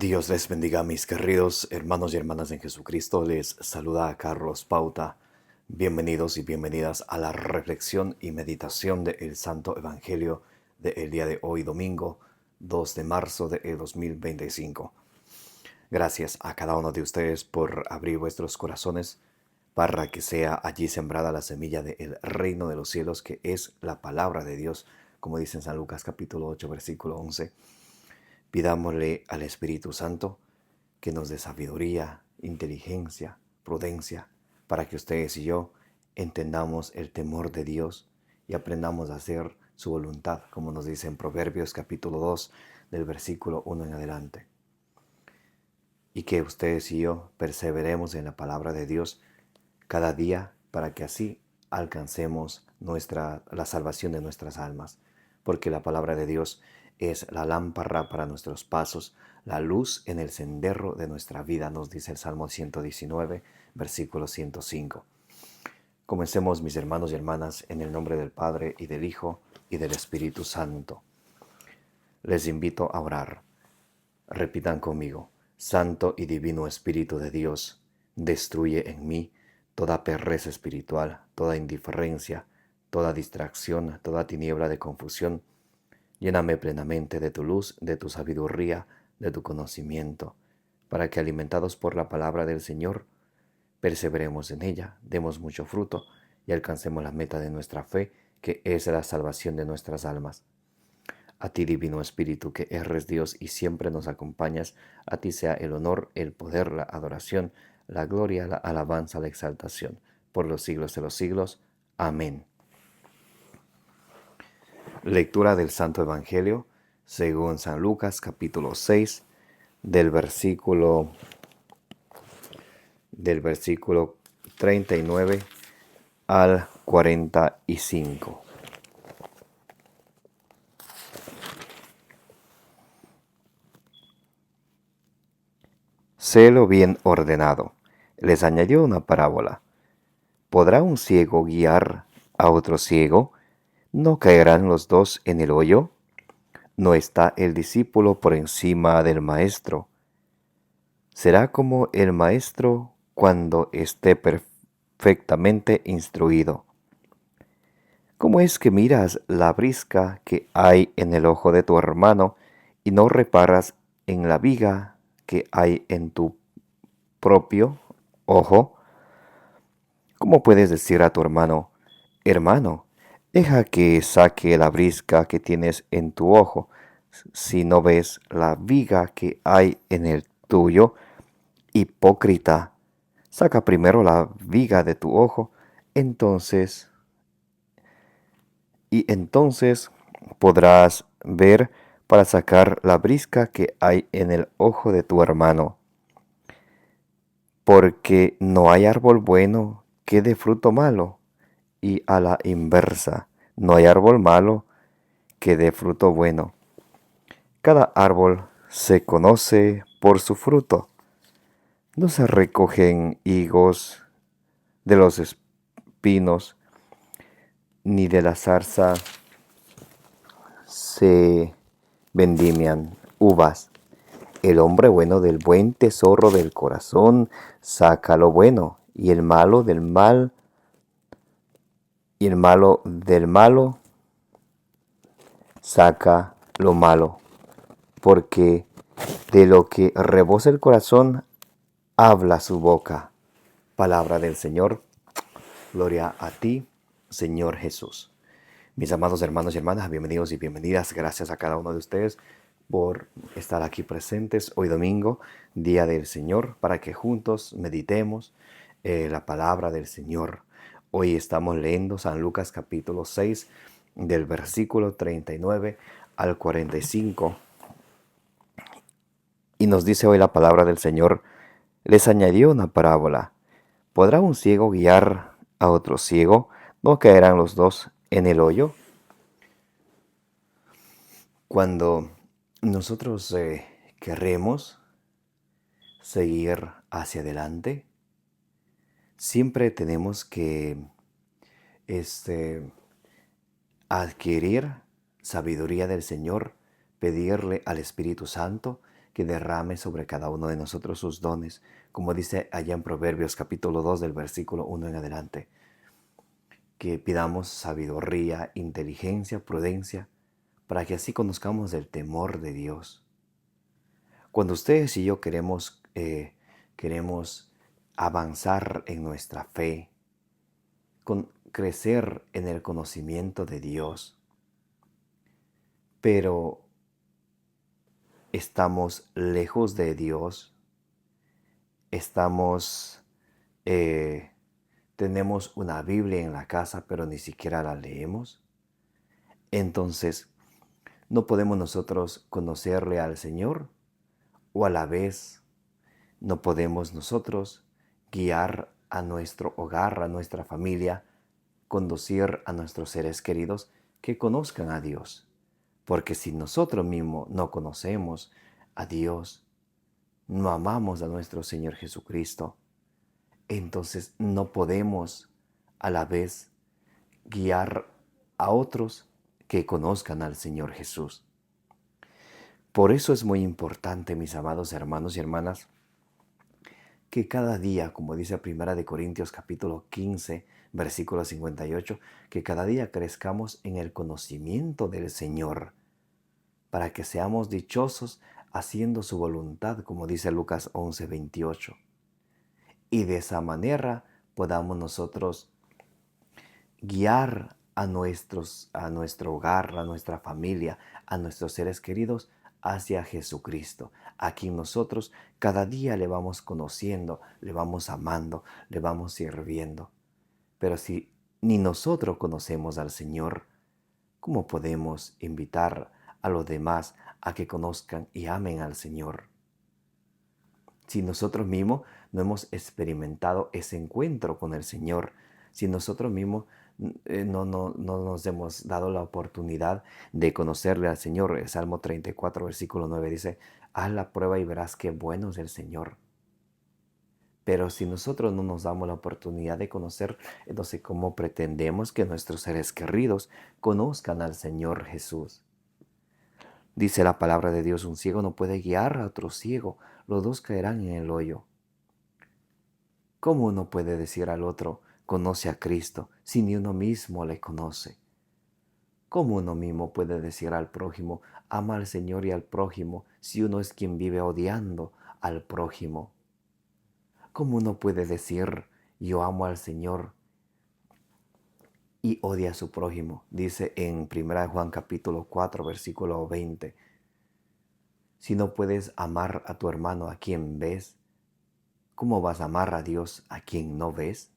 Dios les bendiga, mis queridos hermanos y hermanas en Jesucristo. Les saluda a Carlos Pauta. Bienvenidos y bienvenidas a la reflexión y meditación del Santo Evangelio del día de hoy, domingo 2 de marzo de 2025. Gracias a cada uno de ustedes por abrir vuestros corazones para que sea allí sembrada la semilla del reino de los cielos, que es la palabra de Dios, como dice en San Lucas capítulo 8, versículo 11. Pidámosle al Espíritu Santo que nos dé sabiduría, inteligencia, prudencia, para que ustedes y yo entendamos el temor de Dios y aprendamos a hacer su voluntad, como nos dice en Proverbios capítulo 2, del versículo 1 en adelante. Y que ustedes y yo perseveremos en la palabra de Dios cada día para que así alcancemos la salvación de nuestras almas, porque la palabra de Dios es la lámpara para nuestros pasos, la luz en el sendero de nuestra vida, nos dice el Salmo 119, versículo 105. Comencemos, mis hermanos y hermanas, en el nombre del Padre, y del Hijo, y del Espíritu Santo. Les invito a orar. Repitan conmigo: Santo y Divino Espíritu de Dios, destruye en mí toda pereza espiritual, toda indiferencia, toda distracción, toda tiniebla de confusión. Lléname plenamente de tu luz, de tu sabiduría, de tu conocimiento, para que, alimentados por la palabra del Señor, perseveremos en ella, demos mucho fruto y alcancemos la meta de nuestra fe, que es la salvación de nuestras almas. A ti, Divino Espíritu, que eres Dios y siempre nos acompañas, a ti sea el honor, el poder, la adoración, la gloria, la alabanza, la exaltación, por los siglos de los siglos. Amén. Lectura del Santo Evangelio según San Lucas, capítulo 6, del versículo 39 al 45. Sélo bien ordenado. Les añadió una parábola. ¿Podrá un ciego guiar a otro ciego? ¿No caerán los dos en el hoyo? ¿No está el discípulo por encima del maestro? Será como el maestro cuando esté perfectamente instruido. ¿Cómo es que miras la brisca que hay en el ojo de tu hermano y no reparas en la viga que hay en tu propio ojo? ¿Cómo puedes decir a tu hermano: hermano, deja que saque la brisca que tienes en tu ojo, si no ves la viga que hay en el tuyo? Hipócrita, saca primero la viga de tu ojo, entonces podrás ver para sacar la brisca que hay en el ojo de tu hermano. Porque no hay árbol bueno que dé fruto malo, y a la inversa, no hay árbol malo que dé fruto bueno. Cada árbol se conoce por su fruto. No se recogen higos de los espinos, ni de la zarza se vendimian uvas. El hombre bueno del buen tesoro del corazón saca lo bueno, y el malo del malo saca lo malo, porque de lo que rebosa el corazón habla su boca. Palabra del Señor. Gloria a ti, Señor Jesús. Mis amados hermanos y hermanas, bienvenidos y bienvenidas. Gracias a cada uno de ustedes por estar aquí presentes hoy domingo, Día del Señor, para que juntos meditemos la palabra del Señor. Hoy estamos leyendo San Lucas capítulo 6, del versículo 39 al 45. Y nos dice hoy la palabra del Señor: les añadió una parábola. ¿Podrá un ciego guiar a otro ciego? ¿No caerán los dos en el hoyo? Cuando nosotros queremos seguir hacia adelante, siempre tenemos que adquirir sabiduría del Señor, pedirle al Espíritu Santo que derrame sobre cada uno de nosotros sus dones, como dice allá en Proverbios capítulo 2 del versículo 1 en adelante, que pidamos sabiduría, inteligencia, prudencia, para que así conozcamos el temor de Dios. Cuando ustedes y yo queremos avanzar en nuestra fe, crecer en el conocimiento de Dios, pero estamos lejos de Dios, estamos, eh, tenemos una Biblia en la casa, pero ni siquiera la leemos, entonces no podemos nosotros conocerle al Señor, o a la vez no podemos nosotros guiar a nuestro hogar, a nuestra familia, conducir a nuestros seres queridos que conozcan a Dios. Porque si nosotros mismos no conocemos a Dios, no amamos a nuestro Señor Jesucristo, entonces no podemos a la vez guiar a otros que conozcan al Señor Jesús. Por eso es muy importante, mis amados hermanos y hermanas, que cada día, como dice Primera de Corintios capítulo 15, versículo 58, que cada día crezcamos en el conocimiento del Señor, para que seamos dichosos haciendo su voluntad, como dice Lucas 11, 28. Y de esa manera podamos nosotros guiar a nuestro hogar, a nuestra familia, a nuestros seres queridos hacia Jesucristo, a quien nosotros cada día le vamos conociendo, le vamos amando, le vamos sirviendo. Pero si ni nosotros conocemos al Señor, ¿cómo podemos invitar a los demás a que conozcan y amen al Señor? Si nosotros mismos no hemos experimentado ese encuentro con el Señor, si nosotros mismos no nos hemos dado la oportunidad de conocerle al Señor. El Salmo 34, versículo 9 dice, haz la prueba y verás qué bueno es el Señor. Pero si nosotros no nos damos la oportunidad de conocer, entonces ¿cómo pretendemos que nuestros seres queridos conozcan al Señor Jesús? Dice la palabra de Dios, un ciego no puede guiar a otro ciego, los dos caerán en el hoyo. ¿Cómo uno puede decir al otro, conoce a Cristo, si ni uno mismo le conoce? ¿Cómo uno mismo puede decir al prójimo, ama al Señor y al prójimo, si uno es quien vive odiando al prójimo? ¿Cómo uno puede decir, yo amo al Señor y odia a su prójimo? Dice en 1 Juan capítulo 4, versículo 20. Si no puedes amar a tu hermano a quien ves, ¿cómo vas a amar a Dios a quien no ves?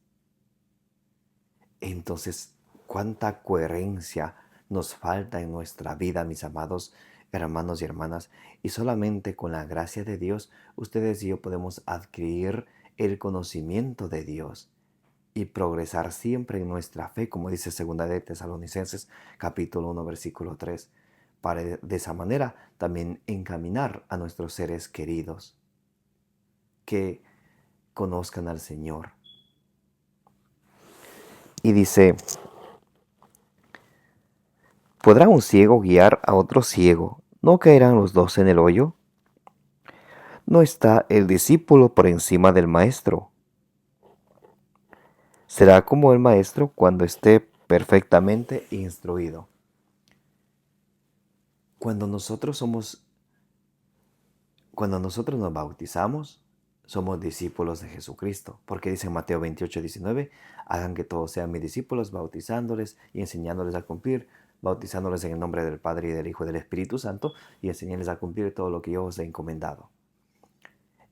Entonces, ¿cuánta coherencia nos falta en nuestra vida, mis amados hermanos y hermanas? Y solamente con la gracia de Dios, ustedes y yo podemos adquirir el conocimiento de Dios y progresar siempre en nuestra fe, como dice 2 de Tesalonicenses capítulo 1, versículo 3, para de esa manera también encaminar a nuestros seres queridos que conozcan al Señor. Y dice, ¿podrá un ciego guiar a otro ciego? ¿No caerán los dos en el hoyo? ¿No está el discípulo por encima del maestro? Será como el maestro cuando esté perfectamente instruido. Cuando nosotros nos bautizamos, somos discípulos de Jesucristo, porque dice en Mateo 28, 19, hagan que todos sean mis discípulos, bautizándoles y enseñándoles a cumplir, bautizándoles en el nombre del Padre y del Hijo y del Espíritu Santo, y enseñándoles a cumplir todo lo que yo os he encomendado.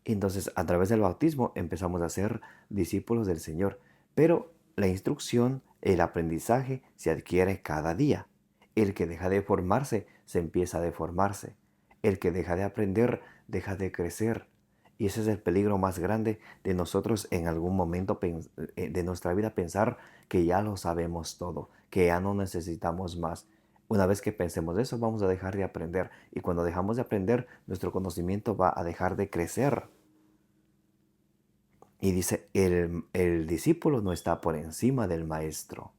Entonces, a través del bautismo empezamos a ser discípulos del Señor, pero la instrucción, el aprendizaje se adquiere cada día. El que deja de formarse, se empieza a deformarse. El que deja de aprender, deja de crecer. Y ese es el peligro más grande de nosotros en algún momento de nuestra vida, pensar que ya lo sabemos todo, que ya no necesitamos más. Una vez que pensemos eso, vamos a dejar de aprender. Y cuando dejamos de aprender, nuestro conocimiento va a dejar de crecer. Y dice, el discípulo no está por encima del maestro,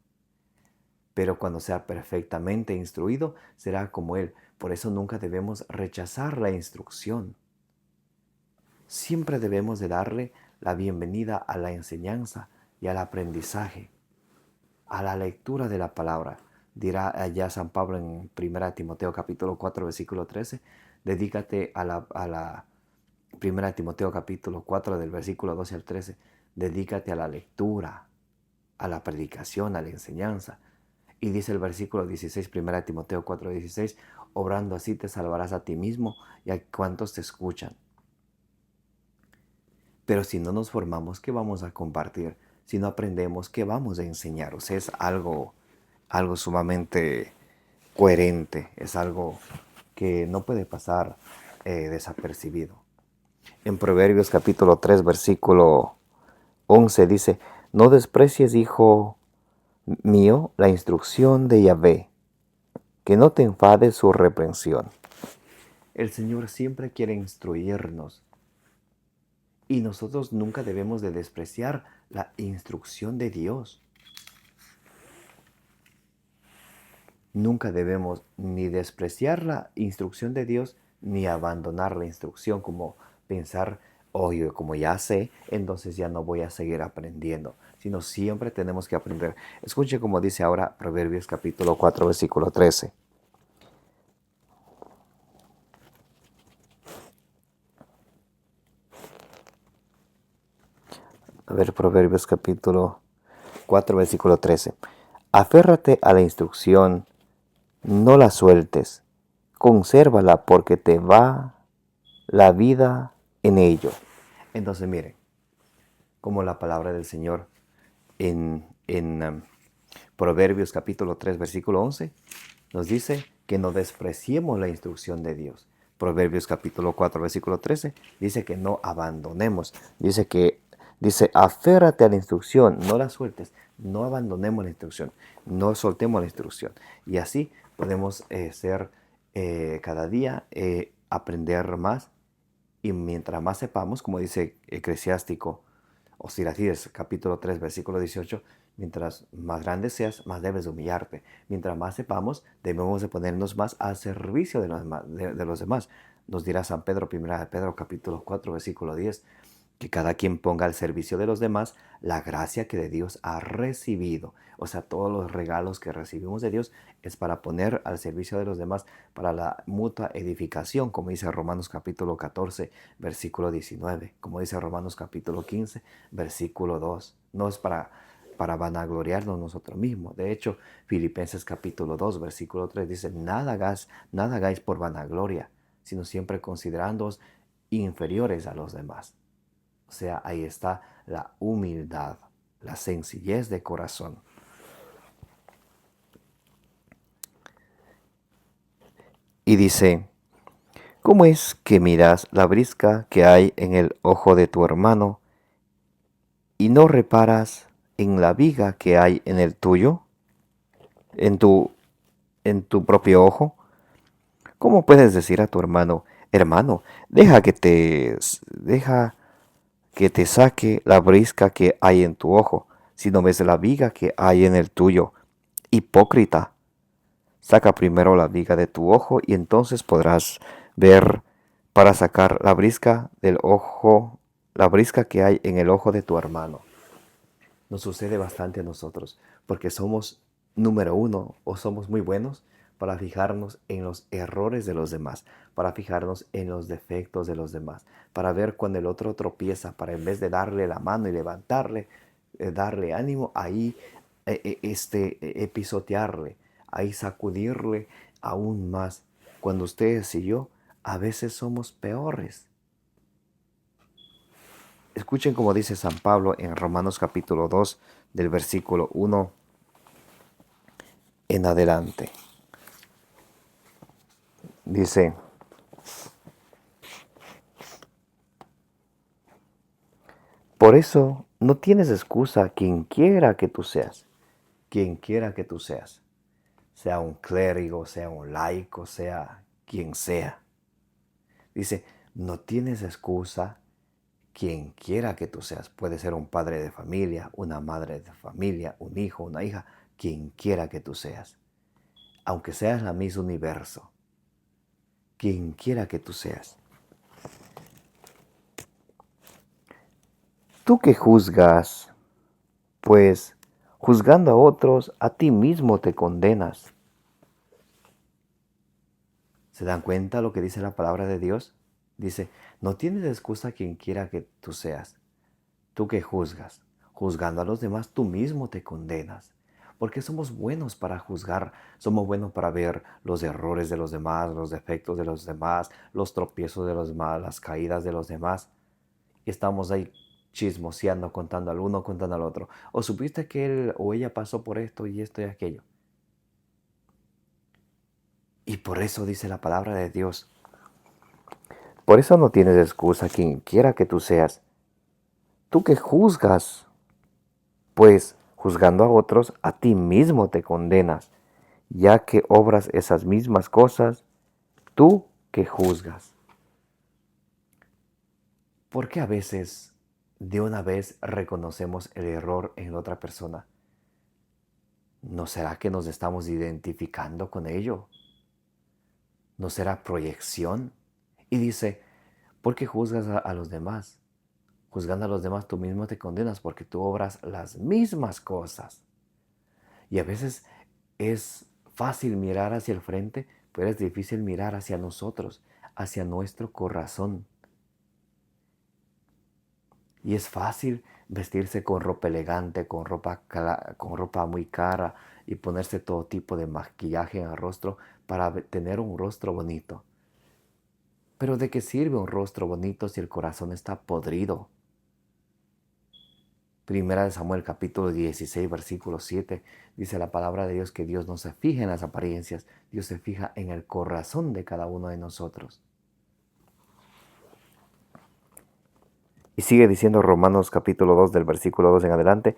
pero cuando sea perfectamente instruido, será como él. Por eso nunca debemos rechazar la instrucción. Siempre debemos de darle la bienvenida a la enseñanza y al aprendizaje, a la lectura de la palabra. Dirá allá San Pablo en 1 Timoteo capítulo 4, versículo 13, dedícate a la 1 Timoteo capítulo 4 del versículo 12 al 13, dedícate a la lectura, a la predicación, a la enseñanza. Y dice el versículo 16, 1 Timoteo 4, 16, obrando así te salvarás a ti mismo y a cuantos te escuchan. Pero si no nos formamos, ¿qué vamos a compartir? Si no aprendemos, ¿qué vamos a enseñar? O sea, es algo sumamente coherente, es algo que no puede pasar desapercibido. En Proverbios capítulo 3, versículo 11 dice, no desprecies, hijo mío, la instrucción de Yahvé, que no te enfade su reprensión. El Señor siempre quiere instruirnos y nosotros nunca debemos de despreciar la instrucción de Dios. Nunca debemos ni despreciar la instrucción de Dios ni abandonar la instrucción, como pensar, oye, como ya sé, entonces ya no voy a seguir aprendiendo, sino siempre tenemos que aprender. Escuche como dice ahora Proverbios capítulo 4, versículo 13. A ver, Proverbios capítulo 4, versículo 13. Aférrate a la instrucción, no la sueltes, consérvala porque te va la vida en ello. Entonces miren, como la palabra del Señor en Proverbios capítulo 3, versículo 11, nos dice que no despreciemos la instrucción de Dios. Proverbios capítulo 4, versículo 13, dice que no abandonemos. Dice, aférrate a la instrucción, no la sueltes, no abandonemos la instrucción, no soltemos la instrucción. Y así podemos cada día aprender más. Y mientras más sepamos, como dice Eclesiástico o Siracides capítulo 3, versículo 18, mientras más grande seas, más debes humillarte. Mientras más sepamos, debemos de ponernos más al servicio de los demás. Nos dirá San Pedro, 1 de Pedro capítulo 4, versículo 10, que cada quien ponga al servicio de los demás la gracia que de Dios ha recibido. O sea, todos los regalos que recibimos de Dios es para poner al servicio de los demás, para la mutua edificación, como dice Romanos capítulo 14, versículo 19, como dice Romanos capítulo 15, versículo 2. No es para vanagloriarnos nosotros mismos. De hecho, Filipenses capítulo 2, versículo 3 dice, nada hagáis por vanagloria, sino siempre considerándoos inferiores a los demás. O sea, ahí está la humildad, la sencillez de corazón. Y dice, ¿cómo es que miras la brisca que hay en el ojo de tu hermano y no reparas en la viga que hay en el tuyo, en tu propio ojo? ¿Cómo puedes decir a tu hermano, hermano, deja que te saque la brisca que hay en tu ojo, si no ves la viga que hay en el tuyo? Hipócrita, saca primero la viga de tu ojo y entonces podrás ver para sacar la brisca del ojo, la brisca que hay en el ojo de tu hermano. Nos sucede bastante a nosotros porque somos número uno o somos muy buenos para fijarnos en los errores de los demás, para fijarnos en los defectos de los demás, para ver cuando el otro tropieza, para en vez de darle la mano y levantarle, darle ánimo, ahí pisotearle, ahí sacudirle aún más. Cuando ustedes y yo a veces somos peores. Escuchen como dice San Pablo en Romanos capítulo 2 del versículo 1 en adelante. Dice, por eso no tienes excusa quien quiera que tú seas, quien quiera que tú seas, sea un clérigo, sea un laico, sea quien sea. Dice, no tienes excusa quien quiera que tú seas. Puede ser un padre de familia, una madre de familia, un hijo, una hija, quien quiera que tú seas. Aunque seas la Miss Universo, quien quiera que tú seas. Tú que juzgas, pues juzgando a otros, a ti mismo te condenas. ¿Se dan cuenta lo que dice la palabra de Dios? Dice, no tienes excusa quien quiera que tú seas. Tú que juzgas, juzgando a los demás, tú mismo te condenas. Porque somos buenos para juzgar, somos buenos para ver los errores de los demás, los defectos de los demás, los tropiezos de los demás, las caídas de los demás. Y estamos ahí chismoseando, contando al uno, contando al otro. O supiste que él o ella pasó por esto y esto y aquello. Y por eso dice la palabra de Dios. Por eso no tienes excusa quien quiera que tú seas. Tú que juzgas, pues juzgando a otros, a ti mismo te condenas, ya que obras esas mismas cosas, tú que juzgas. ¿Por qué a veces de una vez reconocemos el error en otra persona? ¿No será que nos estamos identificando con ello? ¿No será proyección? Y dice, ¿por qué juzgas a los demás? Juzgando a los demás, tú mismo te condenas porque tú obras las mismas cosas. Y a veces es fácil mirar hacia el frente, pero es difícil mirar hacia nosotros, hacia nuestro corazón. Y es fácil vestirse con ropa elegante, con ropa muy cara y ponerse todo tipo de maquillaje en el rostro para tener un rostro bonito. Pero ¿de qué sirve un rostro bonito si el corazón está podrido? Primera de Samuel capítulo 16 versículo 7 dice la palabra de Dios que Dios no se fija en las apariencias, Dios se fija en el corazón de cada uno de nosotros. Y sigue diciendo Romanos capítulo 2 del versículo 2 en adelante,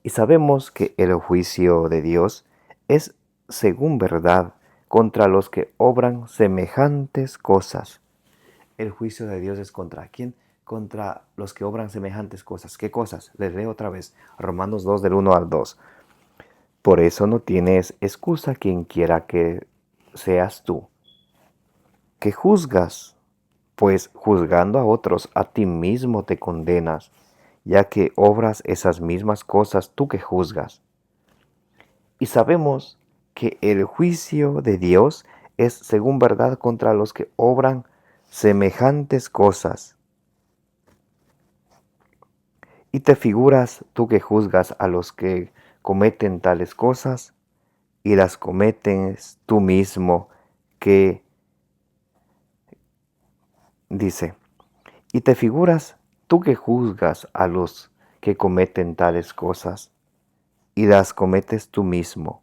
y sabemos que el juicio de Dios es según verdad contra los que obran semejantes cosas. El juicio de Dios es contra quién? Contra los que obran semejantes cosas. ¿Qué cosas? Les leo otra vez. Romanos 2 del 1 al 2. Por eso no tienes excusa quien quiera que seas tú, que juzgas, pues juzgando a otros a ti mismo te condenas, ya que obras esas mismas cosas tú que juzgas. Y sabemos que el juicio de Dios es según verdad contra los que obran semejantes cosas. Y te figuras tú que juzgas a los que cometen tales cosas y las cometes tú mismo, que dice, y te figuras tú que juzgas a los que cometen tales cosas y las cometes tú mismo,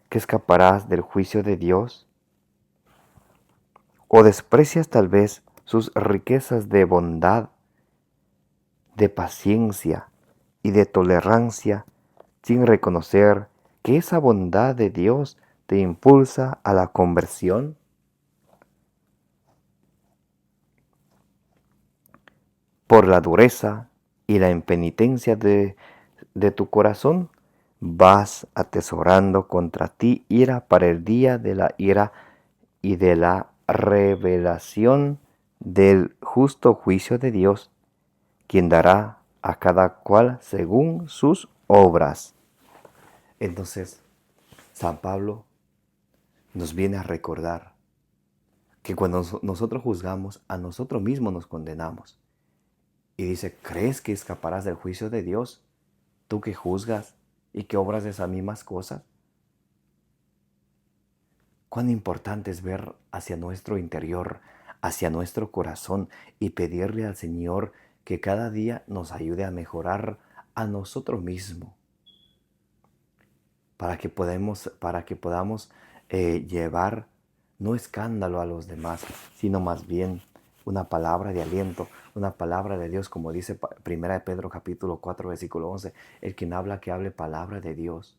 que escaparás del juicio de Dios. ¿O desprecias tal vez sus riquezas de bondad, de paciencia y de tolerancia, sin reconocer que esa bondad de Dios te impulsa a la conversión? Por la dureza y la impenitencia de tu corazón, vas atesorando contra ti ira para el día de la ira y de la revelación del justo juicio de Dios, quien dará a cada cual según sus obras. Entonces, San Pablo nos viene a recordar que cuando nosotros juzgamos, a nosotros mismos nos condenamos. Y dice, ¿crees que escaparás del juicio de Dios? Tú que juzgas y que obras esas mismas cosas. Cuán importante es ver hacia nuestro interior, hacia nuestro corazón y pedirle al Señor que cada día nos ayude a mejorar a nosotros mismos, para que podamos llevar no escándalo a los demás, sino más bien una palabra de aliento, una palabra de Dios, como dice 1 Pedro capítulo 4 versículo 11, el quien habla que hable palabra de Dios.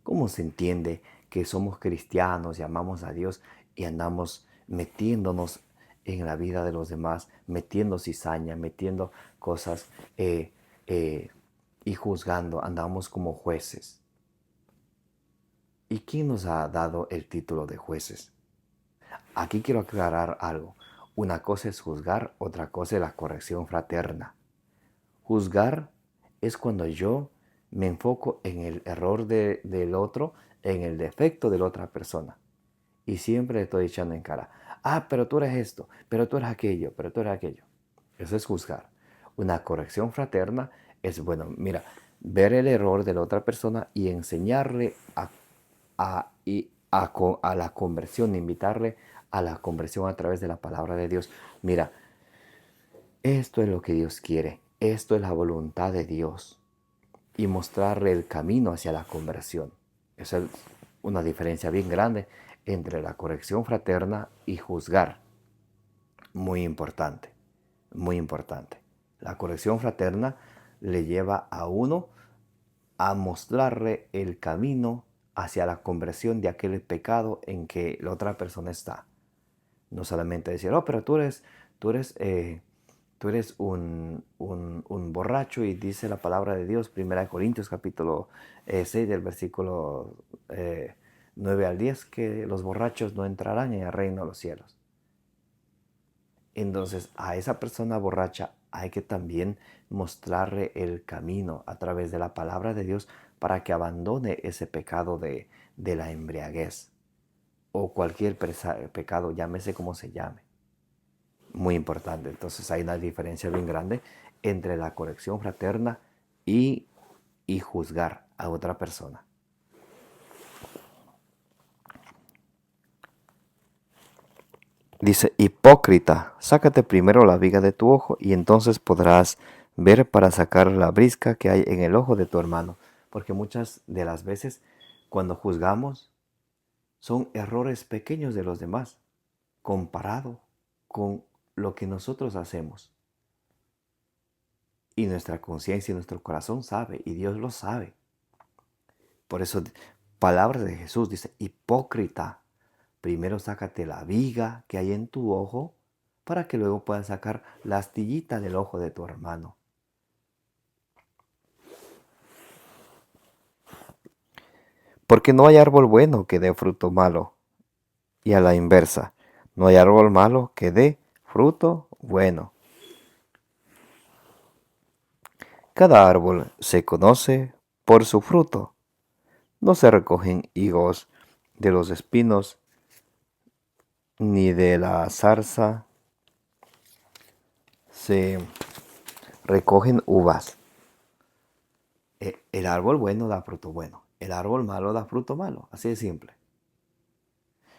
¿Cómo se entiende que somos cristianos y amamos a Dios y andamos metiéndonos en la vida de los demás, metiendo cizaña, metiendo cosas y juzgando? Andamos como jueces. ¿Y quién nos ha dado el título de jueces? Aquí quiero aclarar algo. Una cosa es juzgar, otra cosa es la corrección fraterna. Juzgar es cuando yo me enfoco en el error del otro, en el defecto de la otra persona. Y siempre le estoy echando en cara, pero tú eres esto, pero tú eres aquello, pero tú eres aquello. Eso es juzgar. Una corrección fraterna es, bueno, mira, ver el error de la otra persona y enseñarle a la conversión, invitarle a la conversión a través de la palabra de Dios. Mira, esto es lo que Dios quiere, esto es la voluntad de Dios y mostrarle el camino hacia la conversión. Esa es una diferencia bien grande entre la corrección fraterna y juzgar. Muy importante, muy importante. La corrección fraterna le lleva a uno a mostrarle el camino hacia la conversión de aquel pecado en que la otra persona está. No solamente decir, pero tú eres, tú eres un borracho y dice la palabra de Dios, 1 Corintios capítulo 6 del versículo 9 al 10, que los borrachos no entrarán en el reino de los cielos. Entonces a esa persona borracha hay que también mostrarle el camino a través de la palabra de Dios para que abandone ese pecado de la embriaguez o cualquier pecado, llámese como se llame. Muy importante. Entonces hay una diferencia bien grande entre la corrección fraterna y juzgar a otra persona. Dice, hipócrita, sácate primero la viga de tu ojo y entonces podrás ver para sacar la brisca que hay en el ojo de tu hermano. Porque muchas de las veces cuando juzgamos son errores pequeños de los demás comparado con lo que nosotros hacemos. Y nuestra conciencia y nuestro corazón sabe, y Dios lo sabe. Por eso, palabras de Jesús dice, hipócrita, primero sácate la viga que hay en tu ojo para que luego puedas sacar la astillita del ojo de tu hermano. Porque no hay árbol bueno que dé fruto malo, y a la inversa, no hay árbol malo que dé fruto bueno. Cada árbol se conoce por su fruto. No se recogen higos de los espinos, ni de la zarza se recogen uvas. El árbol bueno da fruto bueno, el árbol malo da fruto malo, así de simple.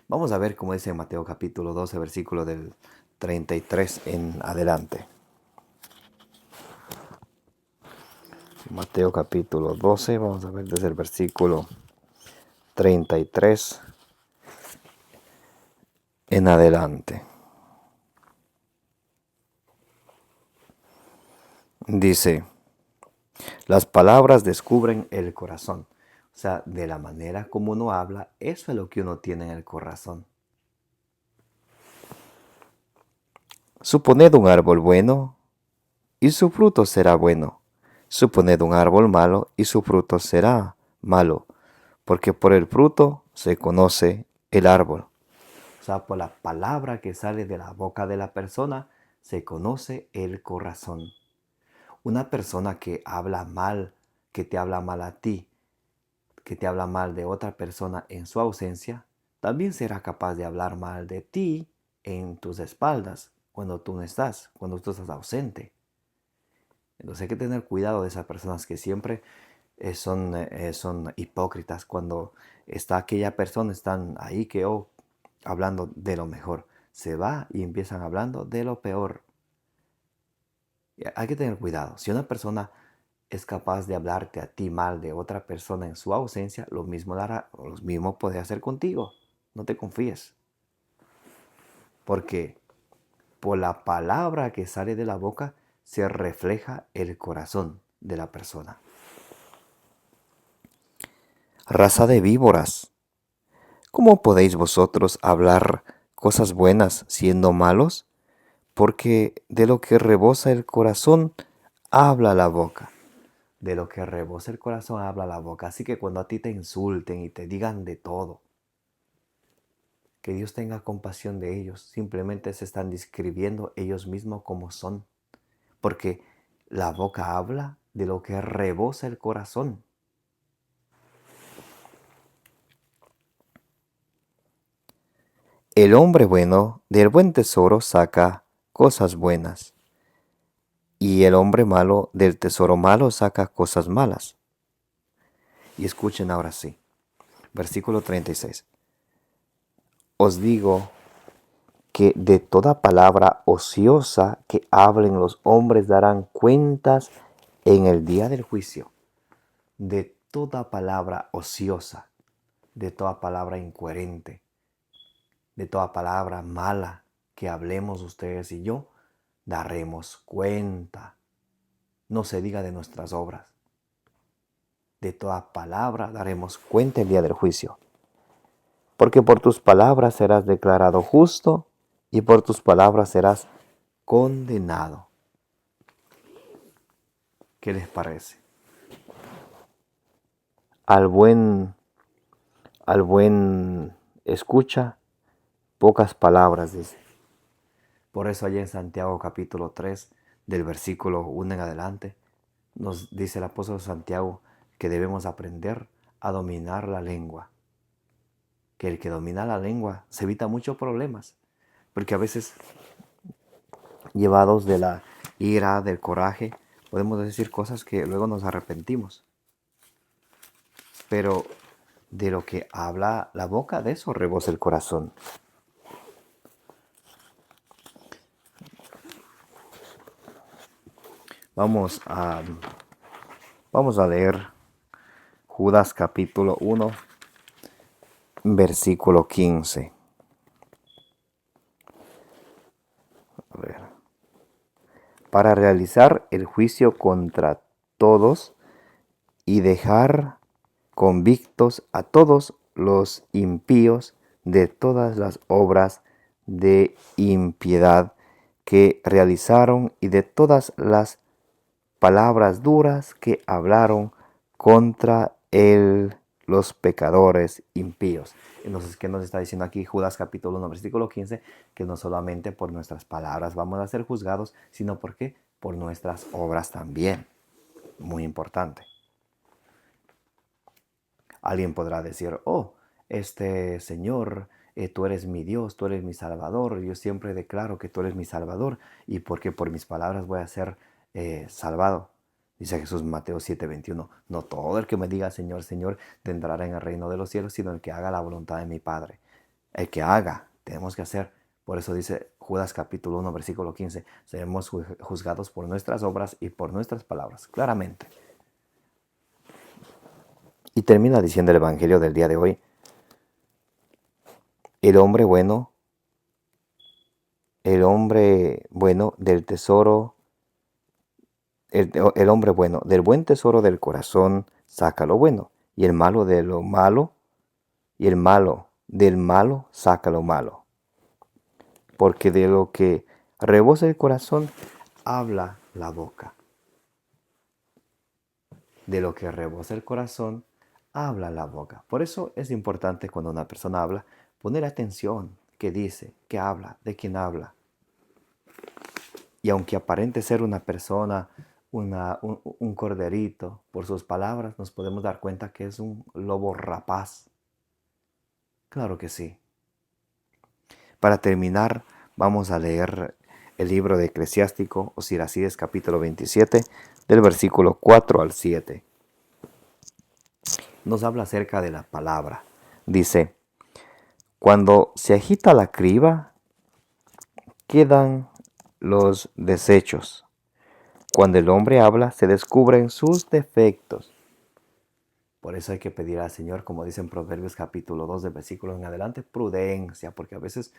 Vamos a ver cómo dice en Mateo capítulo 12, versículo del 33 en adelante. Mateo capítulo 12, vamos a ver desde el versículo 33 en adelante. Dice, las palabras descubren el corazón. O sea, de la manera como uno habla, eso es lo que uno tiene en el corazón. Suponed un árbol bueno y su fruto será bueno. Suponed un árbol malo y su fruto será malo, porque por el fruto se conoce el árbol. O sea, por la palabra que sale de la boca de la persona se conoce el corazón. Una persona que habla mal, que te habla mal a ti, que te habla mal de otra persona en su ausencia, también será capaz de hablar mal de ti en tus espaldas cuando tú no estás, cuando tú estás ausente. Entonces hay que tener cuidado de esas personas que siempre son hipócritas. Cuando está aquella persona, están ahí hablando de lo mejor. Se va y empiezan hablando de lo peor. Y hay que tener cuidado. Si una persona es capaz de hablarte a ti mal de otra persona en su ausencia, lo mismo hará, o lo mismo puede hacer contigo. No te confíes. Porque por la palabra que sale de la boca se refleja el corazón de la persona. Raza de víboras, ¿cómo podéis vosotros hablar cosas buenas siendo malos? Porque de lo que rebosa el corazón, habla la boca. De lo que rebosa el corazón, habla la boca. Así que cuando a ti te insulten y te digan de todo, que Dios tenga compasión de ellos. Simplemente se están describiendo ellos mismos como son. Porque La boca habla de lo que rebosa el corazón. El hombre bueno del buen tesoro saca cosas buenas, y el hombre malo del tesoro malo saca cosas malas. Y escuchen ahora sí, versículo 36. Os digo que de toda palabra ociosa que hablen los hombres darán cuentas en el día del juicio. De toda palabra ociosa, de toda palabra incoherente, de toda palabra mala que hablemos ustedes y yo, daremos cuenta. No se diga de nuestras obras. De toda palabra daremos cuenta el día del juicio. Porque por tus palabras serás declarado justo y por tus palabras serás condenado. ¿Qué les parece? Al buen escucha, pocas palabras, dice. Por eso allá en Santiago capítulo 3, del versículo 1 en adelante, nos dice el apóstol Santiago que debemos aprender a dominar la lengua. Que el que domina la lengua se evita muchos problemas. Porque a veces, llevados de la ira, del coraje, podemos decir cosas que luego nos arrepentimos. Pero de lo que habla la boca, de eso rebosa el corazón. Vamos a leer Judas capítulo 1, versículo 15. A ver. Para realizar el juicio contra todos y dejar convictos a todos los impíos de todas las obras de impiedad que realizaron y de todas las palabras duras que hablaron contra él los pecadores impíos. Entonces, ¿qué nos está diciendo aquí Judas capítulo 1, versículo 15? Que no solamente por nuestras palabras vamos a ser juzgados, sino porque por nuestras obras también. Muy importante. Alguien podrá decir, oh, Señor, tú eres mi Dios, tú eres mi Salvador, yo siempre declaro que tú eres mi Salvador y porque por mis palabras voy a ser salvado. Dice Jesús Mateo 7:21, no todo el que me diga Señor, Señor, entrará en el reino de los cielos, sino el que haga la voluntad de mi Padre. El que haga, tenemos que hacer. Por eso dice Judas capítulo 1, versículo 15, seremos juzgados por nuestras obras y por nuestras palabras, claramente. Y termina diciendo el Evangelio del día de hoy, el hombre bueno del tesoro, el hombre bueno del buen tesoro del corazón saca lo bueno, y el malo de lo malo, y el malo del malo saca lo malo. Porque de lo que rebosa el corazón, habla la boca. De lo que rebosa el corazón, habla la boca. Por eso es importante cuando una persona habla, poner atención, qué dice, qué habla, de quién habla. Y aunque aparente ser una persona, un corderito, por sus palabras nos podemos dar cuenta que es un lobo rapaz. Claro que sí. Para terminar, vamos a leer el libro de Eclesiástico o Siracides capítulo 27, del versículo 4 al 7. Nos habla acerca de la palabra. Dice, cuando se agita la criba, quedan los desechos. Cuando el hombre habla, se descubren sus defectos. Por eso hay que pedir al Señor, como dice en Proverbios capítulo 2, de versículos en adelante, prudencia, porque a veces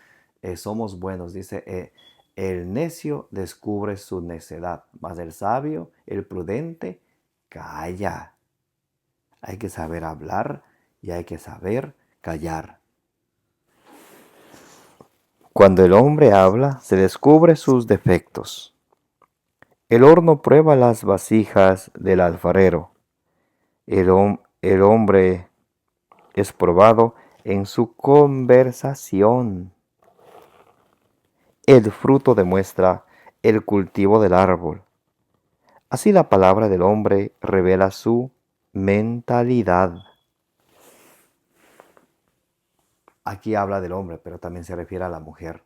somos buenos. Dice, el necio descubre su necedad, mas el sabio, el prudente, calla. Hay que saber hablar y hay que saber callar. Cuando el hombre habla, se descubre sus defectos. El horno prueba las vasijas del alfarero. El hombre es probado en su conversación. El fruto demuestra el cultivo del árbol. Así la palabra del hombre revela su mentalidad. Aquí habla del hombre, pero también se refiere a la mujer.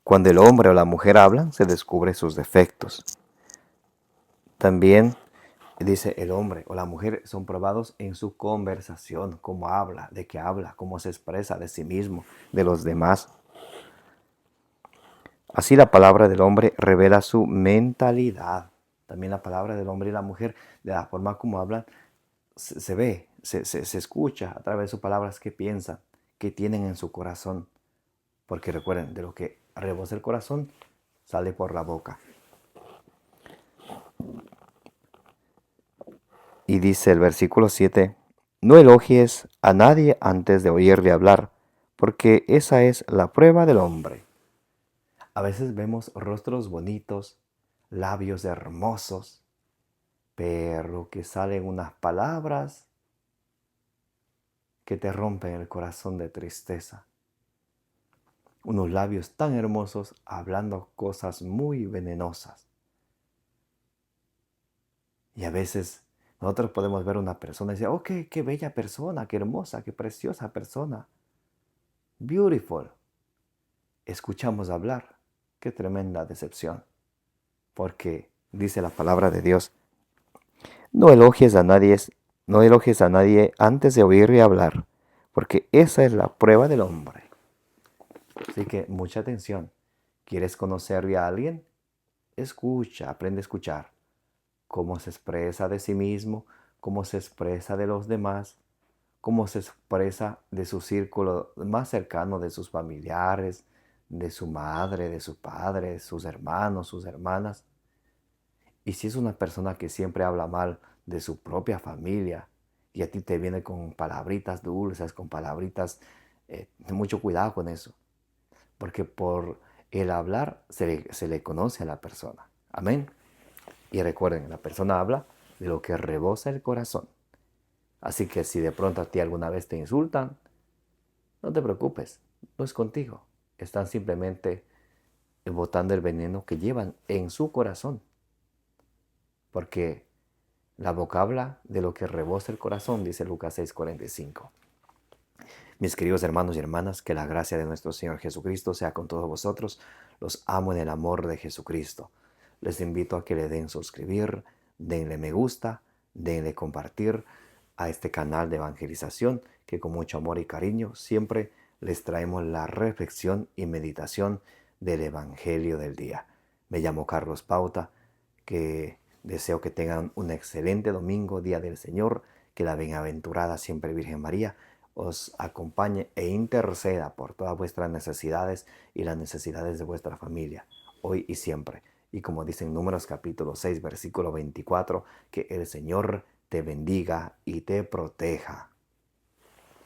Cuando el hombre o la mujer hablan, se descubre sus defectos. También dice el hombre o la mujer son probados en su conversación, cómo habla, de qué habla, cómo se expresa de sí mismo, de los demás. Así la palabra del hombre revela su mentalidad. También la palabra del hombre y la mujer, de la forma como hablan, se ve, se escucha a través de sus palabras que piensan, que tienen en su corazón. Porque recuerden, de lo que rebosa el corazón, sale por la boca. Y dice el versículo 7, no elogies a nadie antes de oírle hablar, porque esa es la prueba del hombre. A veces vemos rostros bonitos, labios hermosos, pero que salen unas palabras que te rompen el corazón de tristeza. Unos labios tan hermosos hablando cosas muy venenosas. Y a veces nosotros podemos ver una persona y decir, oh, qué bella persona, qué hermosa, qué preciosa persona. Beautiful. Escuchamos hablar. Qué tremenda decepción. Porque dice la palabra de Dios, no elogies a nadie, no elogies a nadie antes de oírle hablar, porque esa es la prueba del hombre. Así que mucha atención. ¿Quieres conocer a alguien? Escucha, aprende a escuchar cómo se expresa de sí mismo, cómo se expresa de los demás, cómo se expresa de su círculo más cercano, de sus familiares, de su madre, de su padre, de sus hermanos, sus hermanas. Y si es una persona que siempre habla mal de su propia familia y a ti te viene con palabritas dulces, con palabritas, mucho cuidado con eso, porque por el hablar se le conoce a la persona. Amén. Y recuerden, la persona habla de lo que rebosa el corazón. Así que si de pronto a ti alguna vez te insultan, no te preocupes, no es contigo. Están simplemente botando el veneno que llevan en su corazón. Porque la boca habla de lo que rebosa el corazón, dice Lucas 6:45. Mis queridos hermanos y hermanas, que la gracia de nuestro Señor Jesucristo sea con todos vosotros. Los amo en el amor de Jesucristo. Les invito a que le den suscribir, denle me gusta, denle compartir a este canal de evangelización que con mucho amor y cariño siempre les traemos la reflexión y meditación del Evangelio del día. Me llamo Carlos Pauta, que deseo que tengan un excelente domingo, Día del Señor, que la bienaventurada siempre Virgen María os acompañe e interceda por todas vuestras necesidades y las necesidades de vuestra familia, hoy y siempre. Y como dice en Números capítulo 6, versículo 24, que el Señor te bendiga y te proteja.